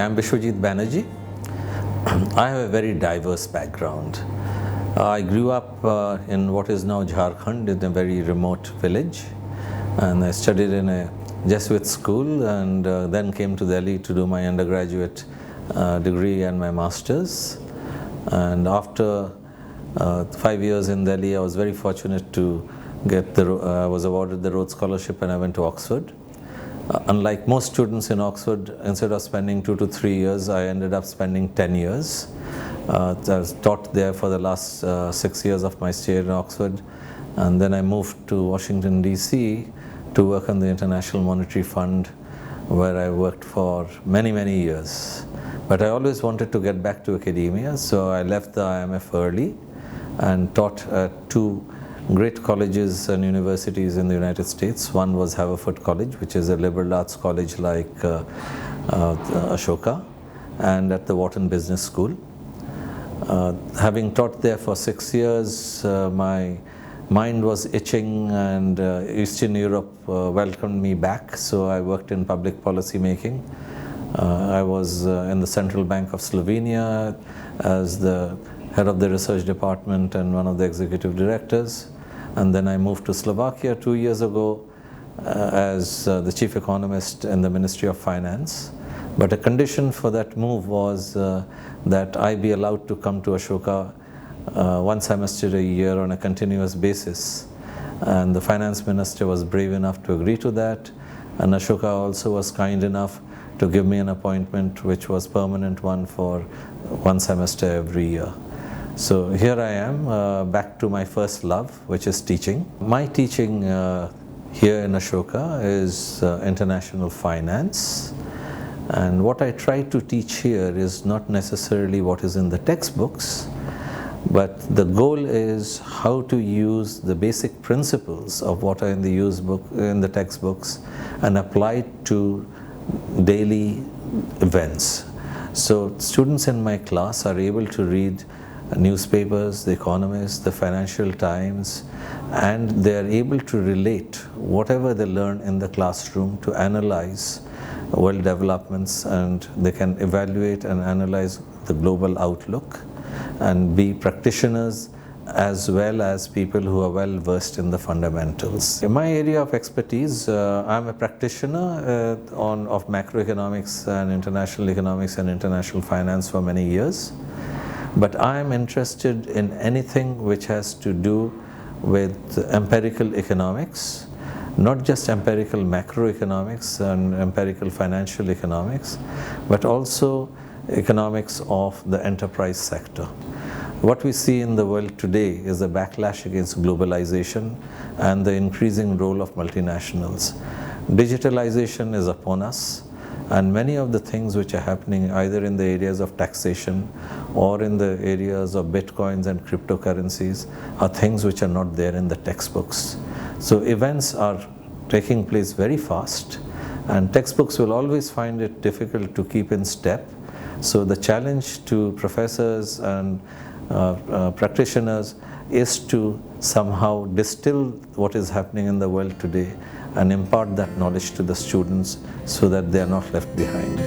I'm Biswajit Banerjee. I have a very diverse background. I grew up in what is now Jharkhand, in a very remote village, and I studied in a Jesuit school and then came to Delhi to do my undergraduate degree and my master's. And after 5 years in Delhi, I was very fortunate to I was awarded the Rhodes Scholarship and I went to Oxford. Unlike most students in Oxford, instead of spending 2 to 3 years, I ended up spending 10 years. I was taught there for the last 6 years of my stay in Oxford, and then I moved to Washington DC to work on the International Monetary Fund, where I worked for many years. But I always wanted to get back to academia, so I left the IMF early and taught at two great colleges and universities in the United States. One was Haverford College, which is a liberal arts college like Ashoka, and at the Wharton Business School. Having taught there for 6 years, my mind was itching, and Eastern Europe welcomed me back, so I worked in public policy making. I was in the Central Bank of Slovenia as the head of the research department and one of the executive directors. And then I moved to Slovakia 2 years ago as the chief economist in the Ministry of Finance. But a condition for that move was that I be allowed to come to Ashoka 1 semester a year on a continuous basis. And the finance minister was brave enough to agree to that. And Ashoka also was kind enough to give me an appointment which was permanent one for 1 semester every year. So here I am, back to my first love, which is teaching. My teaching here in Ashoka is international finance. And what I try to teach here is not necessarily what is in the textbooks, but the goal is how to use the basic principles of what are in the textbooks and apply it to daily events. So students in my class are able to read newspapers, The Economist, the Financial Times, and they are able to relate whatever they learn in the classroom to analyze world developments, and they can evaluate and analyze the global outlook and be practitioners as well as people who are well versed in the fundamentals. In my area of expertise, I'm a practitioner of macroeconomics and international economics and international finance for many years. But I am interested in anything which has to do with empirical economics, not just empirical macroeconomics and empirical financial economics, but also economics of the enterprise sector. What we see in the world today is a backlash against globalization and the increasing role of multinationals. Digitalization is upon us, and many of the things which are happening either in the areas of taxation or in the areas of bitcoins and cryptocurrencies are things which are not there in the textbooks. So events are taking place very fast, and textbooks will always find it difficult to keep in step. So the challenge to professors and practitioners is to somehow distill what is happening in the world today and impart that knowledge to the students so that they are not left behind.